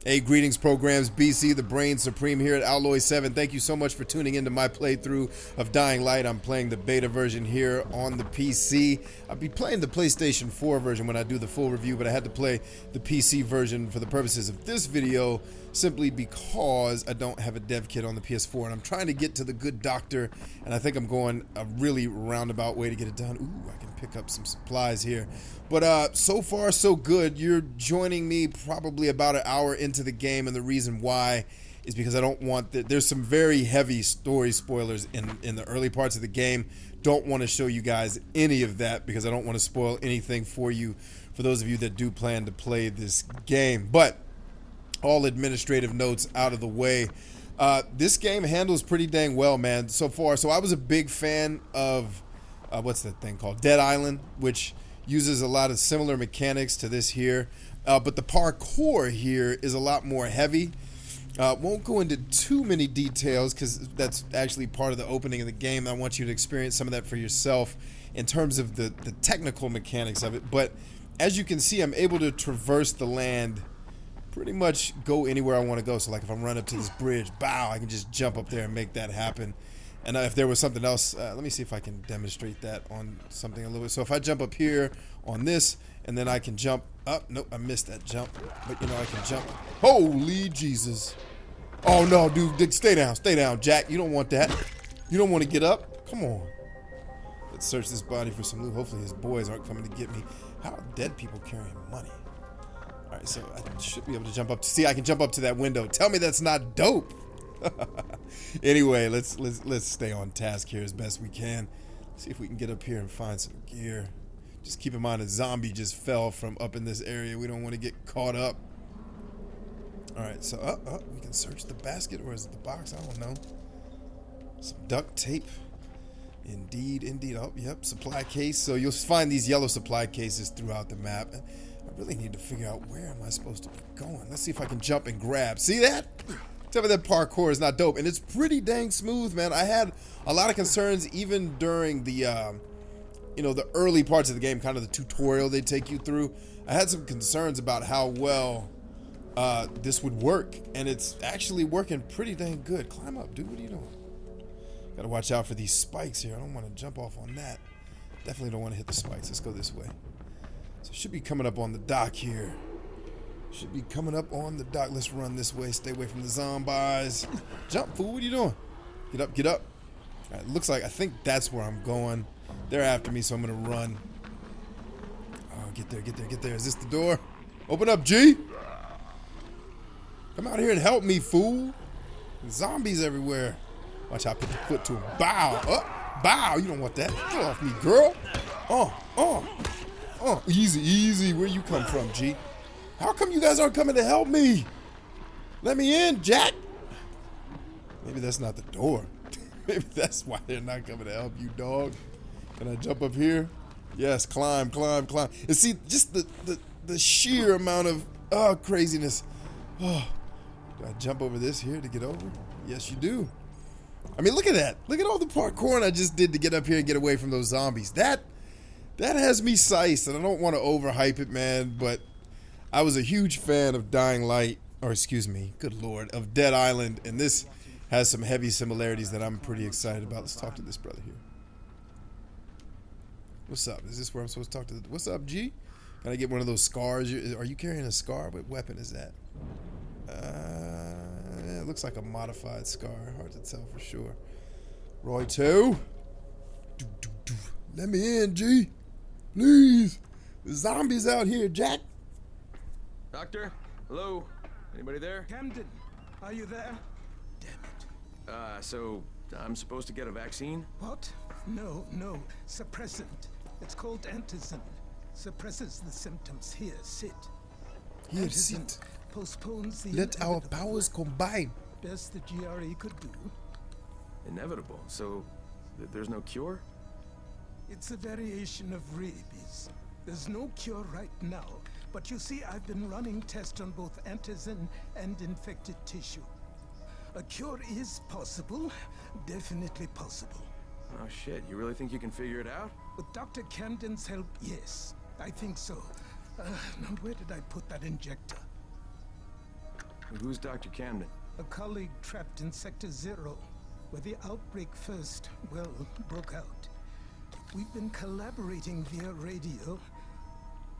Hey, greetings programs, BC, the Brain Supreme here at Alloy 7. Thank you so much for tuning into my playthrough of Dying Light. I'm playing the beta version here on the PC. I'll be playing the PlayStation 4 version when I do the full review, but I had to play the PC version for the purposes of this video simply because I don't have a dev kit on the PS4 and I'm trying to get to the good doctor, and I think I'm going a really roundabout way to get it done. Ooh, I can pick up some supplies here. But so far so good. You're joining me probably about an hour into the game, and the reason why is because I don't want there's some very heavy story spoilers in the early parts of the game. Don't want to show you guys any of that because I don't want to spoil anything for you, for those of you that do plan to play this game. But all administrative notes out of the way. This game handles pretty dang well, man, so far. So I was a big fan of what's that thing called? Dead Island, which uses a lot of similar mechanics to this here. But the parkour here is a lot more heavy. Won't go into too many details because that's actually part of the opening of the game. I want you to experience some of that for yourself in terms of the technical mechanics of it. But as you can see, I'm able to traverse the land, pretty much go anywhere I want to go. So like if I'm running up to this bridge, bow, I can just jump up there and make that happen. And if there was something else, let me see if I can demonstrate that on something a little bit. So if I jump up here on this, and then I can jump up. Nope, I missed that jump. But, you know, I can jump. Holy Jesus. Oh, no, dude. Stay down, Jack. You don't want that. You don't want to get up. Come on. Let's search this body for some loot. Hopefully his boys aren't coming to get me. How are dead people carrying money? All right, so I should be able to jump up. See, I can jump up to that window. Tell me that's not dope. Anyway, let's stay on task here as best we can. See if we can get up here and find some gear. Just keep in mind a zombie just fell from up in this area. We don't want to get caught up. Alright, so we can search the basket, or is it the box? I don't know. Some duct tape. Indeed. Oh, yep, supply case. So you'll find these yellow supply cases throughout the map. I really need to figure out where am I supposed to be going. Let's see if I can jump and grab. See that? Tell me that parkour is not dope, and it's pretty dang smooth, man. I had a lot of concerns even during the, the early parts of the game, kind of the tutorial they take you through. I had some concerns about how well this would work, and it's actually working pretty dang good. Climb up, dude. What are you doing? Gotta watch out for these spikes here. I don't want to jump off on that. Definitely don't want to hit the spikes. Let's go this way. So it should be coming up on the dock here. Should be coming up on the dock. Let's run this way. Stay away from the zombies. Jump, fool. What are you doing? Get up. All right, looks like I think that's where I'm going. They're after me, so I'm going to run. Oh, get there. Is this the door? Open up, G. Come out here and help me, fool. There's zombies everywhere. Watch how I put the foot to him. Bow. Up. Bow. You don't want that. Get off me, girl. Easy. Where you come from, G? How come you guys aren't coming to help me? Let me in, Jack. Maybe that's not the door. Maybe that's why they're not coming to help you, dog. Can I jump up here? Yes, climb. And see, just the sheer amount of craziness. Oh, do I jump over this here to get over? Yes, you do. I mean, look at that. Look at all the parkour I just did to get up here and get away from those zombies. That has me sized, and I don't want to overhype it, man, but I was a huge fan of Dying Light, or excuse me, good lord, of Dead Island, and this has some heavy similarities that I'm pretty excited about. Let's talk to this brother here. What's up? Is this where I'm supposed to talk to? What's up, G? Can I get one of those scars? Are you carrying a scar? What weapon is that? It looks like a modified scar. Hard to tell for sure. Roy 2. Let me in, G. Please. The zombies out here, Jack. Doctor? Hello? Anybody there? Camden, are you there? Damn it. So I'm supposed to get a vaccine? What? No. Suppressant. It's called antizin. Suppresses the symptoms. Here, sit. Here, Antizin sit. Postpones the Let our inevitable. powers combine. Best the GRE could do. Inevitable. So there's no cure? It's a variation of rabies. There's no cure right now. But you see, I've been running tests on both antizin and infected tissue. A cure is possible. Definitely possible. Oh shit, you really think you can figure it out? With Dr. Camden's help, yes. I think so. Now where did I put that injector? Who's Dr. Camden? A colleague trapped in Sector 0, where the outbreak first, well, broke out. We've been collaborating via radio,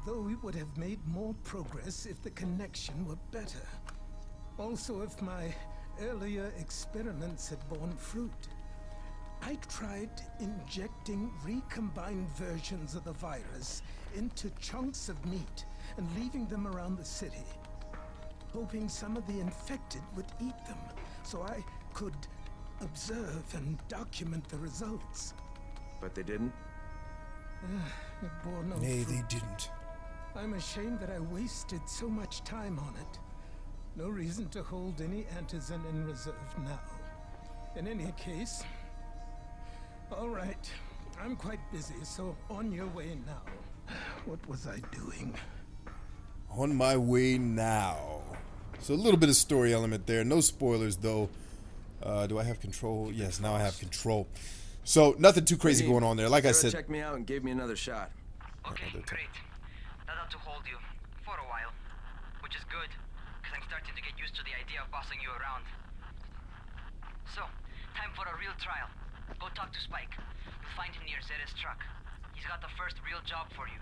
though we would have made more progress if the connection were better. Also, if my earlier experiments had borne fruit. I tried injecting recombined versions of the virus into chunks of meat and leaving them around the city, hoping some of the infected would eat them so I could observe and document the results. But they didn't? It bore no Nay, fruit. they didn't. I'm ashamed that I wasted so much time on it. No reason to hold any antizin in reserve now. In any case, all right, I'm quite busy, so on your way now. What was I doing? On my way now. So a little bit of story element there. No spoilers, though. Do I have control? Yes, now I have control. So nothing too crazy going on there. Like I said. Checked me out and gave me another shot. Okay, great. That ought to hold you for a while, which is good, because I'm starting to get used to the idea of bossing you around. So, time for a real trial. Go talk to Spike. You'll find him near Zeta's truck. He's got the first real job for you.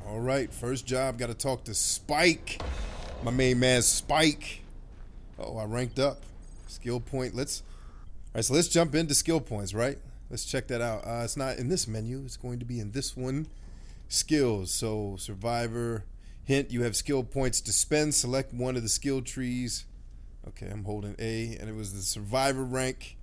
All right, first job. Got to talk to Spike. My main man, Spike. Oh, I ranked up. Skill point. All right, so let's jump into skill points, right? Let's check that out. It's not in this menu. It's going to be in this one. Skills. So, survivor. Hint, you have skill points to spend. Select one of the skill trees. Okay, I'm holding A, and it was the survivor rank.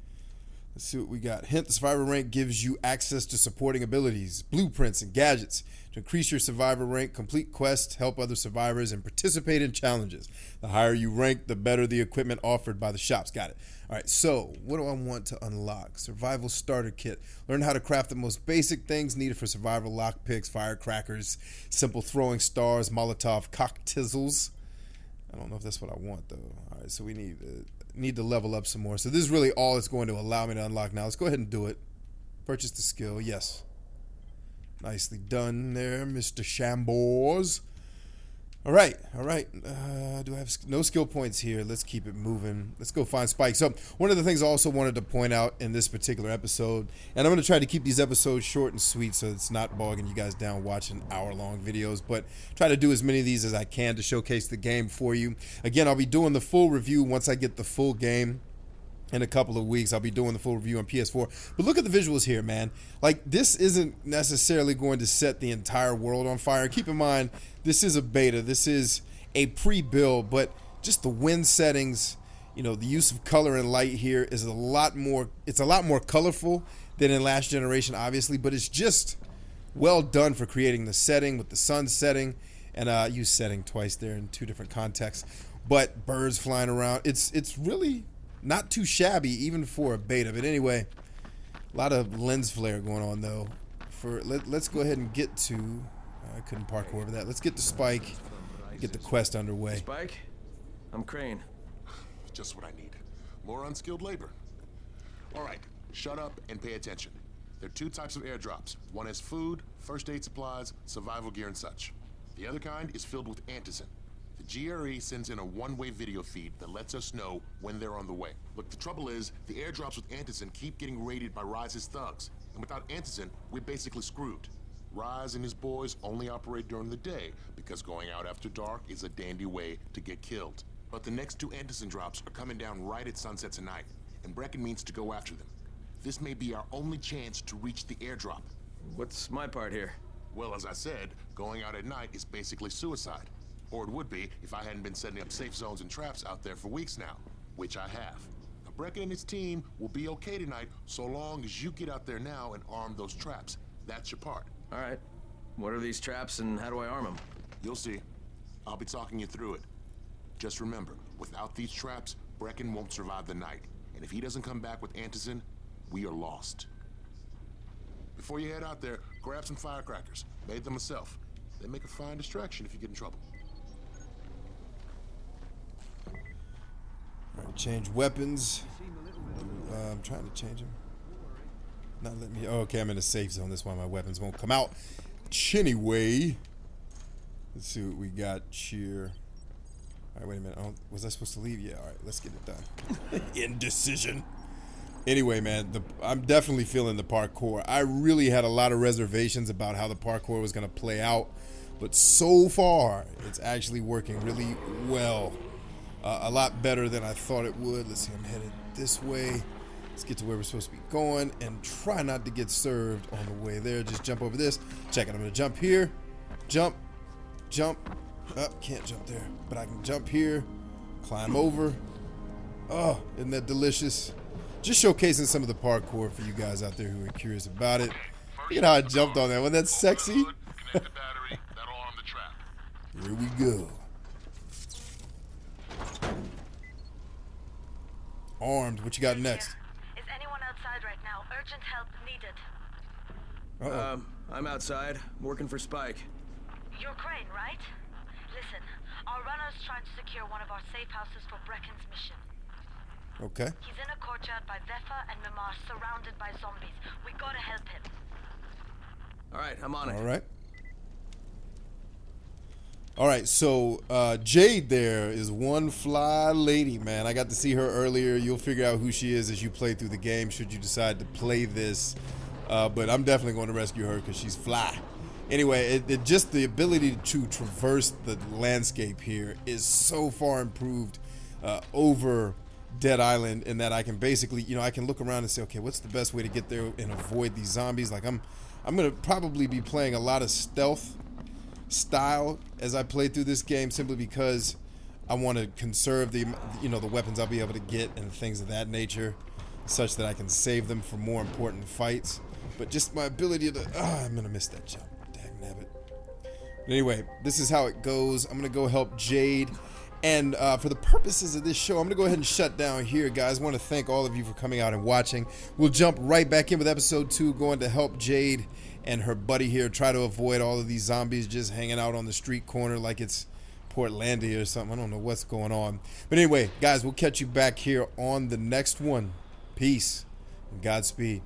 Let's see what we got. Hint, the survivor rank gives you access to supporting abilities, blueprints, and gadgets to increase your survivor rank, complete quests, help other survivors, and participate in challenges. The higher you rank, the better the equipment offered by the shops. Got it. All right, so what do I want to unlock? Survival starter kit. Learn how to craft the most basic things needed for survival: lockpicks, firecrackers, simple throwing stars, Molotov cocktails. I don't know if that's what I want, though. All right, so we need to level up some more. So this is really all it's going to allow me to unlock now. Let's go ahead and do it. Purchase the skill. Yes. Nicely done there, Mr. Shambles. All right. Do I have no skill points here? Let's keep it moving. Let's go find Spike. So one of the things I also wanted to point out in this particular episode, and I'm going to try to keep these episodes short and sweet so it's not bogging you guys down watching hour-long videos, but try to do as many of these as I can to showcase the game for you. Again, I'll be doing the full review once I get the full game. In a couple of weeks, I'll be doing the full review on PS4. But look at the visuals here, man. Like, this isn't necessarily going to set the entire world on fire. Keep in mind, this is a beta. This is a pre-build, but just the wind settings, you know, the use of color and light here is a lot more colorful than in last generation, obviously, but it's just well done for creating the setting with the sun setting, and I use setting twice there in two different contexts. But birds flying around, it's really not too shabby, even for a beta. But anyway, a lot of lens flare going on, though. Let's go ahead and get to... I couldn't parkour over that. Let's get to Spike, get the quest underway. Spike? I'm Crane. Just what I need. More unskilled labor. All right, shut up and pay attention. There are two types of airdrops. One has food, first aid supplies, survival gear, and such. The other kind is filled with antizin. The GRE sends in a one-way video feed that lets us know when they're on the way. Look, the trouble is, the airdrops with antizin keep getting raided by Rise's thugs. And without antizin, we're basically screwed. Rise and his boys only operate during the day because going out after dark is a dandy way to get killed. But the next two antizin drops are coming down right at sunset tonight, and Brecken means to go after them. This may be our only chance to reach the airdrop. What's my part here? Well, as I said, going out at night is basically suicide. Or it would be if I hadn't been setting up safe zones and traps out there for weeks now, which I have. Now, Brecken and his team will be okay tonight so long as you get out there now and arm those traps. That's your part. All right. What are these traps and how do I arm them? You'll see. I'll be talking you through it. Just remember, without these traps, Brecken won't survive the night. And if he doesn't come back with antizin, we are lost. Before you head out there, grab some firecrackers. Made them myself. They make a fine distraction if you get in trouble. All right, change weapons. I'm trying to change them. Not letting me. Oh, okay, I'm in a safe zone. That's why my weapons won't come out. Anyway. Let's see what we got here. All right, wait a minute. Oh, was I supposed to leave? Yeah, all right, let's get it done. Indecision. Anyway, man, I'm definitely feeling the parkour. I really had a lot of reservations about how the parkour was going to play out, but so far, it's actually working really well. A lot better than I thought it would. Let's see, I'm headed this way. Let's get to where we're supposed to be going and try not to get served on the way there. Just jump over this. Check it. I'm going to jump here. Jump. Jump. Can't jump there, but I can jump here. Climb over. Oh, isn't that delicious? Just showcasing some of the parkour for you guys out there who are curious about it. Look at how I jumped on that. Wasn't that sexy? Here we go. Armed. What you got next? Is anyone outside right now? Urgent help needed. I'm outside, working for Spike. You're Crane, right? Listen, our runner's trying to secure one of our safe houses for Brecken's mission. Okay. He's in a courtyard by Vefa and Mimar, surrounded by zombies. We gotta help him. Alright, I'm on it. Alright. Alright, so Jade there is one fly lady, man. I got to see her earlier. You'll figure out who she is as you play through the game should you decide to play this. But I'm definitely going to rescue her because she's fly. Anyway, just the ability to traverse the landscape here is so far improved over Dead Island in that I can basically, I can look around and say, okay, what's the best way to get there and avoid these zombies? Like I'm going to probably be playing a lot of stealth style as I play through this game simply because I want to conserve the weapons I'll be able to get and things of that nature such that I can save them for more important fights. But just my ability to, I'm going to miss that jump. Dagnabbit. But anyway, this is how it goes. I'm going to go help Jade. And for the purposes of this show, I'm going to go ahead and shut down here, guys. I want to thank all of you for coming out and watching. We'll jump right back in with episode 2, going to help Jade and her buddy here try to avoid all of these zombies just hanging out on the street corner like it's Portlandia or something. I don't know what's going on. But anyway, guys, we'll catch you back here on the next one. Peace and Godspeed.